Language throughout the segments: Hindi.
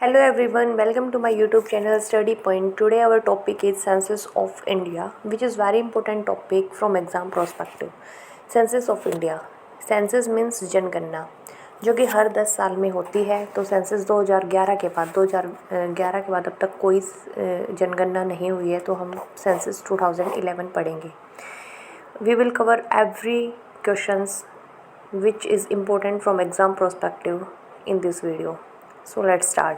Hello everyone, welcome to my YouTube channel Study Point. Today our topic is Census of India, which is very important topic from exam perspective. Census of India. Census means जनगणना, जो कि हर 10 साल में होती है। तो सेंसस 2011 के बाद अब तक कोई जनगणना नहीं हुई है, तो हम सेंसस 2011 पढ़ेंगे. We will cover every questions which is important from exam perspective in this video. So let's start.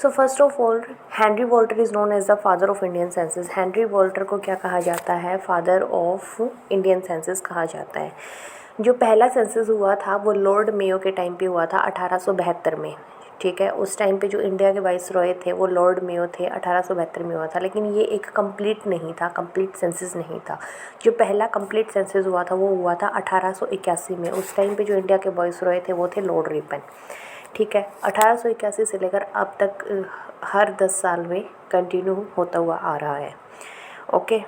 So first of all, Henry Walter is known as the father of Indian census. Henry Walter को क्या कहा जाता है? फादर ऑफ इंडियन सेंसस कहा जाता है. जो पहला सेंसस हुआ था वो लॉर्ड मेयो के टाइम पे हुआ था 1872 में. ठीक है, उस टाइम पे जो इंडिया के वाइसरॉय थे वो लॉर्ड मेयो थे. 1872 में हुआ था, लेकिन ये एक कंप्लीट नहीं था, कंप्लीट सेंसस नहीं था. जो पहला कंप्लीट सेंसस हुआ था वो हुआ था 1881 में. उस टाइम पे जो इंडिया के वाइसरॉय थे वो थे लॉर्ड रिपन. ठीक है, 1881 से लेकर अब तक हर 10 साल में कंटिन्यू होता हुआ आ रहा है. ओके,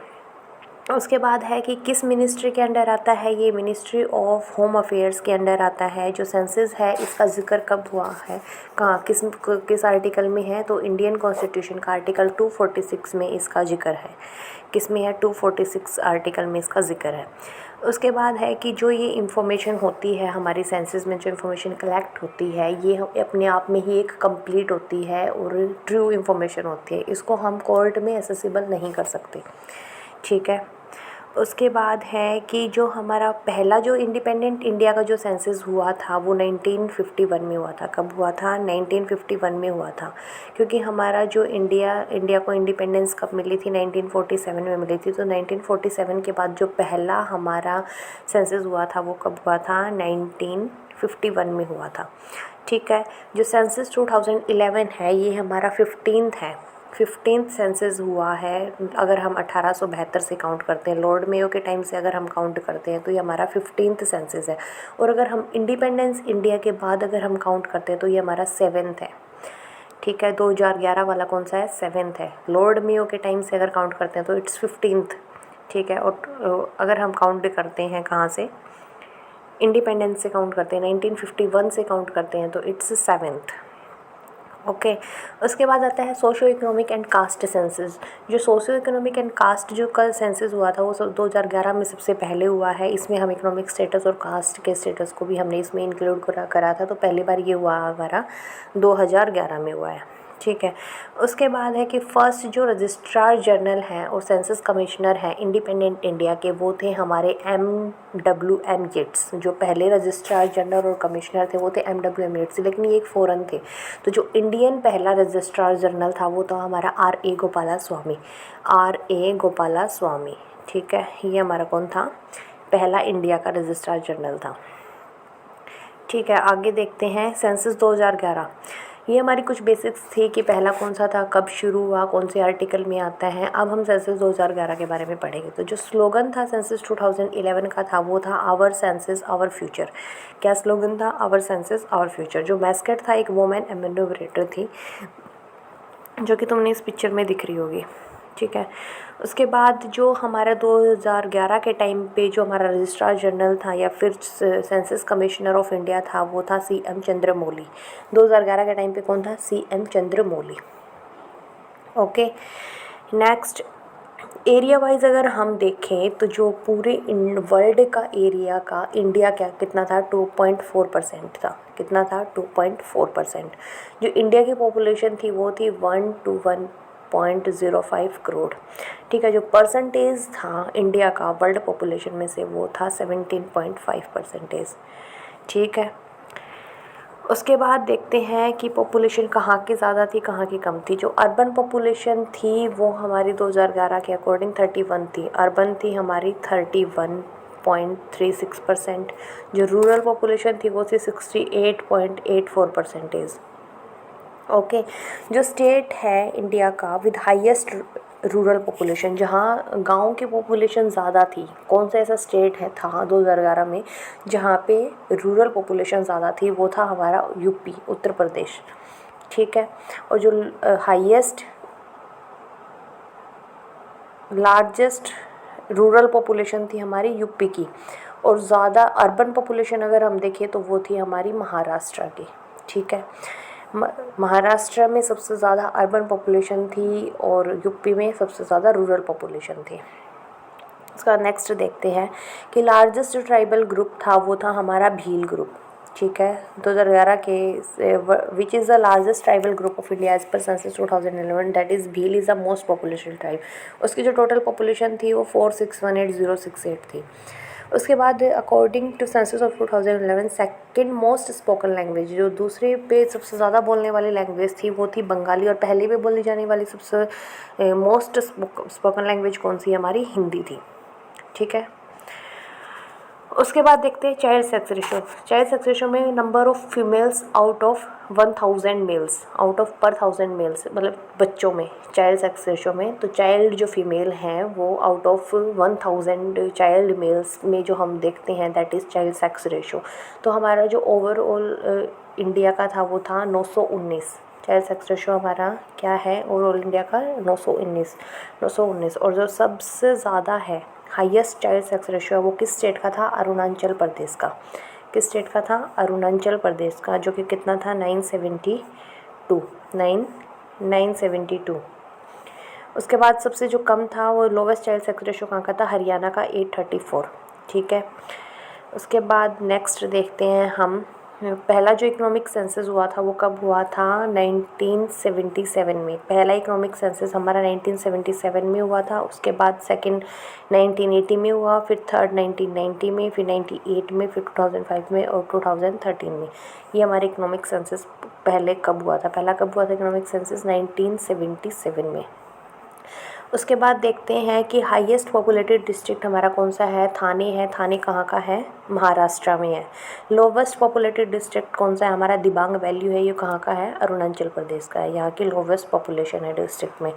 उसके बाद है कि किस मिनिस्ट्री के अंडर आता है? ये मिनिस्ट्री ऑफ होम अफेयर्स के अंडर आता है. जो सेंसस है इसका जिक्र कब हुआ है, कहाँ, किस आर्टिकल में है? तो इंडियन कॉन्स्टिट्यूशन का आर्टिकल 246 में इसका जिक्र है. किस में है? 246 आर्टिकल में इसका जिक्र है. उसके बाद है कि जो ये इंफॉर्मेशन होती है हमारी सेंसस में, जो इंफॉर्मेशन कलेक्ट होती है ये अपने आप में ही एक कंप्लीट होती है और ट्रू इंफॉर्मेशन होती है. इसको हम कोर्ट में एक्सेसिबल नहीं कर सकते. ठीक है, उसके बाद है कि जो हमारा पहला जो इंडिपेंडेंट इंडिया का जो सेंसस हुआ था वो 1951 में हुआ था. कब हुआ था? 1951 में हुआ था. क्योंकि हमारा जो इंडिया को इंडिपेंडेंस कब मिली थी? 1947 में मिली थी. तो 1947 के बाद जो पहला हमारा सेंसस हुआ था वो कब हुआ था? 1951 में हुआ था. ठीक है, जो सेंसस 2011 है ये हमारा 15th सेंसस हुआ है. अगर हम 1872 से काउंट करते हैं, लॉर्ड मेयो के टाइम से अगर हम काउंट करते हैं तो ये हमारा 15th सेंसस है. और अगर हम इंडिपेंडेंस इंडिया के बाद अगर हम काउंट करते हैं तो ये हमारा 7th है. ठीक है, 2011 वाला कौन सा है? 7th है. लॉर्ड मेयो के टाइम से अगर काउंट करते हैं तो इट्स 15th. ठीक है, और अगर हम काउंट करते हैं कहाँ से? इंडिपेंडेंस से काउंट करते हैं, 1951 से काउंट करते हैं तो इट्स 7th. ओके, उसके बाद आता है socio economic and caste census. जो सोशियो इकोनॉमिक एंड कास्ट जो का सेंसस हुआ था वो 2011 में सबसे पहले हुआ है. इसमें हम इकोनॉमिक स्टेटस और कास्ट के स्टेटस को भी हमने इसमें इंक्लूड करा था. तो पहली बार ये हुआ हमारा 2011 में हुआ है. ठीक है, उसके बाद है कि फर्स्ट जो रजिस्ट्रार जनरल हैं और सेंसस कमिश्नर हैं इंडिपेंडेंट इंडिया के वो थे हमारे MWM येट्स. जो पहले रजिस्ट्रार जनरल और कमिश्नर थे वो थे MWM येट्स, लेकिन ये एक फ़ॉरेन थे. तो जो इंडियन पहला रजिस्ट्रार जनरल था वो था हमारा RA गोपाला स्वामी. ठीक है, ये हमारा कौन था? पहला इंडिया का रजिस्ट्रार जनरल था. ठीक है, आगे देखते हैं सेंसस 2011. ये हमारी कुछ बेसिक्स थी कि पहला कौन सा था, कब शुरू हुआ, कौन से आर्टिकल में आता है. अब हम सेंसस 2011 के बारे में पढ़ेंगे. तो जो स्लोगन था सेंसस 2011 का था वो था आवर सेंसस आवर फ्यूचर. क्या स्लोगन था? Our census our future. जो मैस्कट था एक वुमेन एडमिनिस्ट्रेटर थी, जो कि तुमने इस पिक्चर में दिख रही होगी. ठीक है, उसके बाद जो हमारा 2011 के टाइम पे जो हमारा रजिस्ट्रार जनरल था या फिर सेंसस कमिश्नर ऑफ इंडिया था वो था CM चंद्रमौली. 2011 के टाइम पे कौन था? CM Chandramouli. Okay, next area wise अगर हम देखें तो जो पूरे वर्ल्ड का एरिया का इंडिया क्या कितना था? 2.4% था. कितना था? 2.4%. जो इंडिया की पॉपुलेशन थी वो थी 1 to 1.05 करोड़. ठीक है, जो परसेंटेज था इंडिया का वर्ल्ड पॉपुलेशन में से वो था 17.5%. ठीक है, उसके बाद देखते हैं कि पॉपुलेशन कहाँ की ज़्यादा थी, कहाँ की कम थी. जो अर्बन पॉपुलेशन थी वो हमारी 2011 के अकॉर्डिंग 31 थी. अर्बन थी हमारी 31.36%. जो रूरल पॉपुलेशन थी वो थी 68.84%. ओके, जो स्टेट है इंडिया का विद हाईएस्ट रूरल पॉपुलेशन, जहाँ गांव की पॉपुलेशन ज़्यादा थी, कौन सा ऐसा स्टेट है था 2011 में जहाँ पे रूरल पॉपुलेशन ज़्यादा थी? वो था हमारा UP, उत्तर प्रदेश. ठीक है, और जो हाईएस्ट लार्जेस्ट रूरल पॉपुलेशन थी हमारी UP की, और ज़्यादा अर्बन पॉपुलेशन अगर हम देखें तो वो थी हमारी महाराष्ट्र की. ठीक है, महाराष्ट्र में सबसे ज़्यादा अर्बन पॉपुलेशन थी और यूपी में सबसे ज़्यादा रूरल पॉपुलेशन थी। उसका नेक्स्ट देखते हैं कि लार्जेस्ट ट्राइबल ग्रुप था वो था हमारा भील ग्रुप। ठीक है, 2011 के which is the largest tribal group of India as per census 2011, that is Bhil is the most population tribe. उसकी जो टोटल पॉपुलेशन थी वो 4618068 थी। उसके बाद according to census of 2011 second most spoken language, जो दूसरे पे सबसे ज़्यादा बोलने वाली लैंग्वेज थी वो थी बंगाली, और पहले पे बोली जाने वाली सबसे मोस्ट स्पोकन लैंग्वेज कौन सी हमारी हिंदी थी। ठीक है, उसके बाद देखते हैं child sex ratio. Child sex ratio में number of females out of 1000 males, out of पर 1000 मेल्स, मतलब बच्चों में चाइल्ड सेक्स रेशो में, तो चाइल्ड जो फीमेल हैं वो आउट ऑफ 1000 चाइल्ड मेल्स में जो हम देखते हैं that is child sex ratio. तो हमारा जो ओवरऑल इंडिया का था वो था 919। चाइल्ड सेक्स रेशो हमारा क्या है ओवरऑल इंडिया का 919। और जो सबसे ज़्यादा है हाईएस्ट चाइल्ड सेक्स रेशो है वो किस स्टेट का था? अरुणाचल प्रदेश का। किस स्टेट का था? अरुणाचल प्रदेश का, जो कि कितना था? 972। उसके बाद सबसे जो कम था वो लोवेस्ट चाइल्ड सेक्स रेशो कहाँ का था? हरियाणा का 834। ठीक है, उसके बाद नेक्स्ट देखते हैं हम, पहला जो इकोनॉमिक सेंसस हुआ था वो कब हुआ था? 1977 में। पहला इकोनॉमिक सेंसस हमारा 1977 में हुआ था। उसके बाद सेकंड 1980 में हुआ, फिर थर्ड 1990 में, फिर 98 में, फिर 2005 में और 2013 में। ये हमारे इकोनॉमिक सेंसस पहले कब हुआ था? पहला कब हुआ था इकोनॉमिक सेंसस? 1977 में। उसके बाद देखते हैं कि हाईएस्ट पॉपुलेटेड डिस्ट्रिक्ट हमारा कौन सा है? थाने है। थाने कहाँ का है? महाराष्ट्र में है। लोवेस्ट पॉपुलेटेड डिस्ट्रिक्ट कौन सा है हमारा? दिबांग वैली है। ये कहाँ का है? अरुणाचल प्रदेश का है। यहाँ की लोवेस्ट पॉपुलेशन है डिस्ट्रिक्ट में।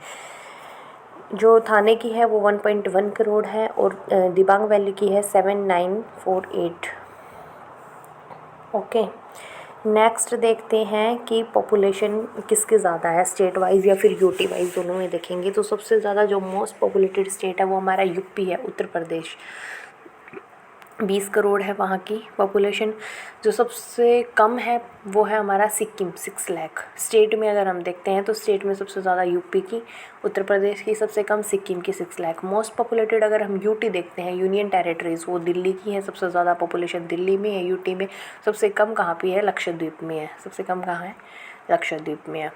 जो थाने की है वो 1.1 करोड़ है और दिबांग वैली की है 7948। ओके, नेक्स्ट देखते हैं कि पॉपुलेशन किसकी ज़्यादा है, स्टेट वाइज या फिर यूटी वाइज, दोनों में देखेंगे। तो सबसे ज़्यादा जो मोस्ट पॉपुलेटेड स्टेट है वो हमारा यूपी है, उत्तर प्रदेश। 20 करोड़ है वहाँ की पॉपुलेशन। जो सबसे कम है वो है हमारा सिक्किम, 6 लाख। स्टेट में अगर हम देखते हैं तो स्टेट में सबसे ज़्यादा यूपी की, उत्तर प्रदेश की, सबसे कम सिक्किम की 6 लाख। मोस्ट पॉपुलेटेड अगर हम यूटी देखते हैं, यूनियन टेरिटरीज़, वो दिल्ली की है। सबसे ज़्यादा पॉपुलेशन दिल्ली में है, यूटी में। सबसे कम कहाँ पे है? लक्षद्वीप में है। सबसे कम कहाँ है? लक्षद्वीप में है।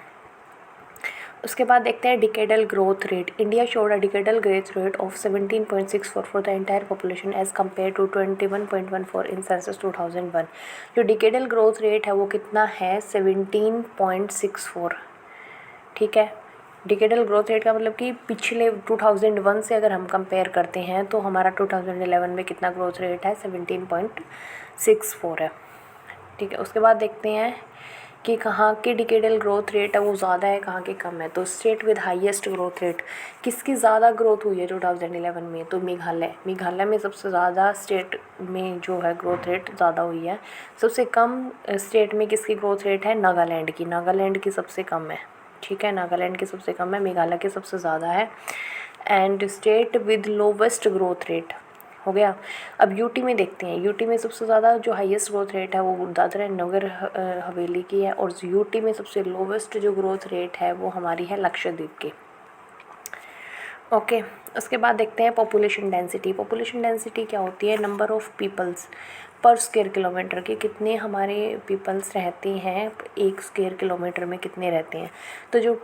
उसके बाद देखते हैं decadal growth rate. India showed a decadal growth rate of 17.64 for the entire population as compare to 21.14 in census 2001। जो डिकेडल ग्रोथ रेट है वो कितना है? 17.64। ठीक है, डिकेडल ग्रोथ रेट का मतलब कि पिछले 2001 से अगर हम कंपेयर करते हैं तो हमारा 2011 में कितना ग्रोथ रेट है? 17.64 है। ठीक है, उसके बाद देखते हैं कि कहाँ की डिकेडल ग्रोथ रेट है वो ज़्यादा है, कहाँ की कम है। तो state with highest growth rate, किसकी ज़्यादा ग्रोथ हुई है 2011 में? तो मेघालय में सबसे ज़्यादा स्टेट में जो है ग्रोथ रेट ज़्यादा हुई है। सबसे कम स्टेट में किसकी ग्रोथ रेट है? नागालैंड की सबसे कम है। ठीक है, नागालैंड की सबसे कम है, मेघालय की सबसे ज़्यादा है। And state with lowest growth rate हो गया। अब यूटी में देखते हैं। यूटी में सबसे ज़्यादा जो हाईएस्ट ग्रोथ रेट है वो दादरा एंड नगर हवेली की है, और यूटी में सबसे लोवेस्ट जो ग्रोथ रेट है वो हमारी है लक्षद्वीप की। ओके, उसके बाद देखते हैं पॉपुलेशन डेंसिटी। पॉपुलेशन डेंसिटी क्या होती है? नंबर ऑफ़ पीपल्स पर स्क्वायर किलोमीटर के, कितने हमारे पीपल्स रहते हैं एक स्क्वायर किलोमीटर में, कितने रहते हैं। तो जो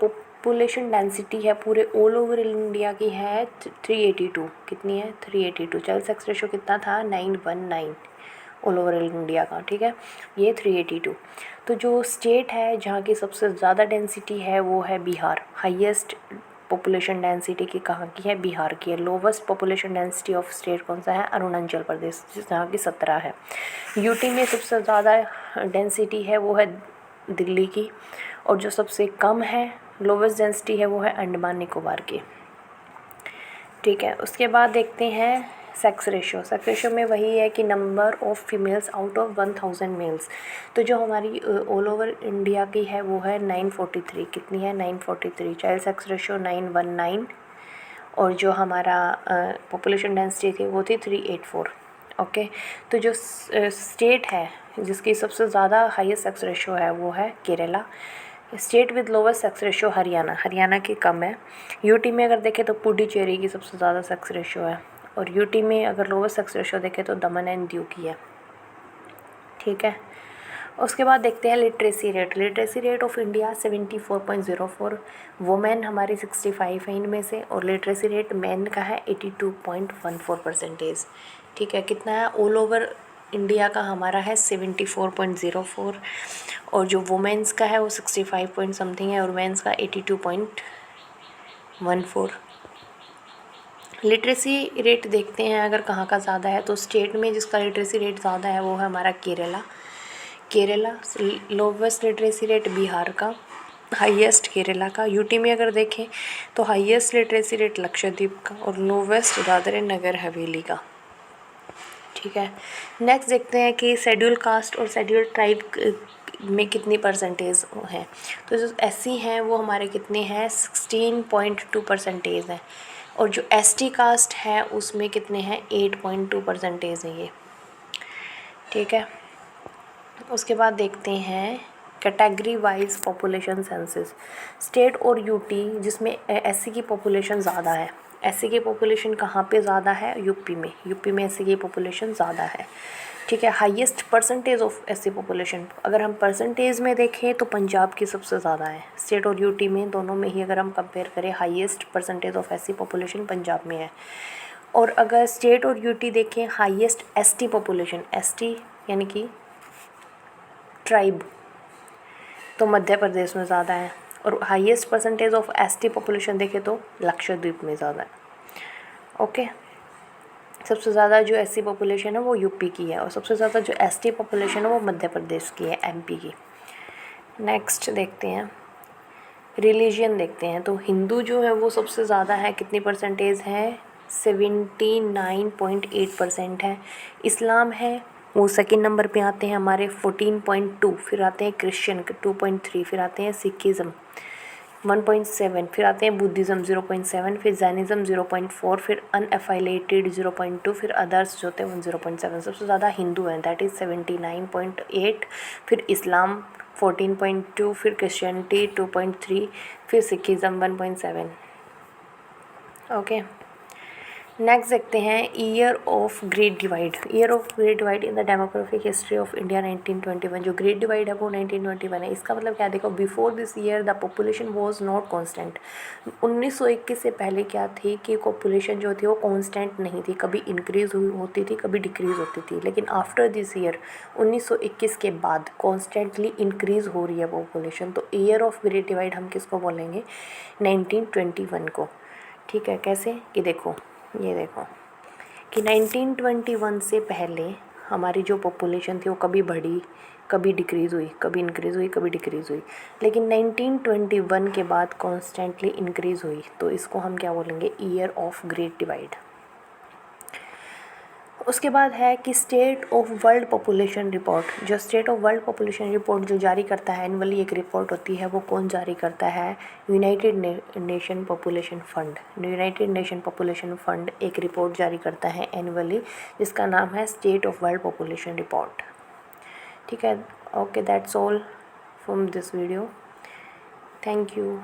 पॉपुलेशन डेंसिटी है पूरे ऑल ओवर इंडिया की है 382। कितनी है? 382। चाइल्ड सेक्स रेशो कितना था? 919 ऑल ओवर इंडिया का। ठीक है, ये 382। तो जो स्टेट है जहाँ की सबसे ज़्यादा डेंसिटी है वो है बिहार। हाईएस्ट पॉपुलेशन डेंसिटी की कहाँ की है? बिहार की है। Lowest population density of state कौन सा है? अरुणाचल प्रदेश, जहाँ की 17 है। यूटी में सबसे ज़्यादा डेंसिटी है वो है दिल्ली की, और जो सबसे कम है लोवेस्ट डेंसिटी है वो है अंडमान निकोबार की। ठीक है, उसके बाद देखते हैं सेक्स रेशो में वही है कि number of females out of 1000 males. तो जो हमारी ऑल ओवर इंडिया की है वो है 943। कितनी है? 943। चाइल्ड सेक्स रेशो 919, और जो हमारा पॉपुलेशन डेंसिटी थी वो थी 384। ओके, तो जो स्टेट है जिसकी सबसे ज़्यादा हाईएस्ट सेक्स रेशो है वो है Kerala. State with lowest sex ratio Haryana, Haryana की कम है। यूटी में अगर देखें तो पुडुचेरी की सबसे ज़्यादा सेक्स रेशो है, और यूटी में अगर लोवेस्ट सेक्स रेशो देखें तो दमन एंड दीव की है। ठीक है, उसके बाद देखते हैं literacy rate. Literacy rate of India 74.04, women हमारी 65 है इनमें से, और लिटरेसी रेट मैन का है 82.14%। ठीक है, कितना है ऑल ओवर इंडिया का हमारा है 74.04, और जो वुमेन्स का है वो 65 पॉइंट समथिंग है, और मेंस का 82.14। लिटरेसी रेट देखते हैं अगर कहाँ का ज़्यादा है, तो स्टेट में जिसका लिटरेसी रेट ज़्यादा है वो है हमारा Kerala. Lowest literacy rate Bihar का, हाईएस्ट केरला का। यूटी में अगर देखें तो हाईएस्ट लिटरेसी रेट लक्षद्वीप का, और लोवेस्ट दादर एंड नगर हवेली का। ठीक है, नेक्स्ट देखते हैं कि शेड्यूल कास्ट और शेड्यूल ट्राइब में कितनी परसेंटेज है। तो जो एससी हैं वो हमारे कितने हैं 16.2% हैं, और जो एसटी कास्ट है उसमें कितने हैं 8.2% हैं ये। ठीक है, उसके बाद देखते हैं category wise population census. State और यूटी जिसमें एससी की पॉपुलेशन ज़्यादा है। एससी की पॉपुलेशन कहाँ पे ज़्यादा है, यूपी में। यूपी में एससी की पॉपुलेशन ज़्यादा है। ठीक है, highest percentage of SC population अगर हम परसेंटेज में देखें तो पंजाब की सबसे ज़्यादा है। स्टेट और यूटी में दोनों में ही अगर हम कंपेयर करें, highest percentage of SC population Punjab में है। और अगर स्टेट और यूटी देखें हाईएस्ट एसटी पॉपुलेशन, एसटी यानी कि ट्राइब, तो मध्य प्रदेश में ज़्यादा है। और highest percentage of ST population देखें तो लक्षद्वीप में ज़्यादा है। ओके, सबसे ज़्यादा जो एससी पॉपुलेशन है वो यूपी की है, और सबसे ज़्यादा जो एसटी पॉपुलेशन है वो मध्य प्रदेश की है, एमपी की। नेक्स्ट देखते हैं रिलीजन देखते हैं। तो हिंदू जो है वो सबसे ज़्यादा है, कितनी परसेंटेज है 79.8% है। इस्लाम है वो सेकंड नंबर पे आते हैं हमारे 14.2, फिर आते हैं क्रिश्चियन 2.3, फिर आते हैं सिखिज़म 1.7, फिर आते हैं बुद्धिज़्म 0.7, फिर जैनिज़्म 0.4, फिर अनएफाइलेटेड 0.2, फिर अदर्स जो होते हैं 1.7। सबसे ज़्यादा हिंदू हैं, दैट इज़ 79.8, फिर इस्लाम 14.2, फिर क्रिश्चियनिटी 2.3, फिर सिखिज़म 1.7। ओके, नेक्स्ट देखते हैं year of great divide. Year of great divide in the demographic history of India 1921। जो ग्रेट डिवाइड है वो 1921 है। इसका मतलब क्या, देखो before this year the population was not constant. 1921 से पहले क्या थी कि पॉपुलेशन जो थी वो कांस्टेंट नहीं थी, कभी इंक्रीज़ होती थी कभी डिक्रीज़ होती थी। लेकिन आफ्टर दिस ईयर 1921 के बाद कॉन्स्टेंटली इंक्रीज़ हो रही है पॉपुलेशन। तो ईयर ऑफ ग्रेट डिवाइड हम किसको बोलेंगे 1921 को। ठीक है, कैसे कि देखो ये देखो कि 1921 से पहले हमारी जो पॉपुलेशन थी वो कभी बढ़ी कभी डिक्रीज़ हुई, कभी इंक्रीज़ हुई कभी डिक्रीज़ हुई, लेकिन 1921 के बाद कॉन्स्टेंटली इंक्रीज़ हुई। तो इसको हम क्या बोलेंगे ईयर ऑफ ग्रेट डिवाइड। उसके बाद है कि state of world population report. जो state of world population report जो जारी करता है एनुअली एक रिपोर्ट होती है, वो कौन जारी करता है United nation population fund. United nation population fund एक रिपोर्ट जारी करता है एनुअली, जिसका नाम है state of world population report. ठीक है, okay, that's all from this video, thank you.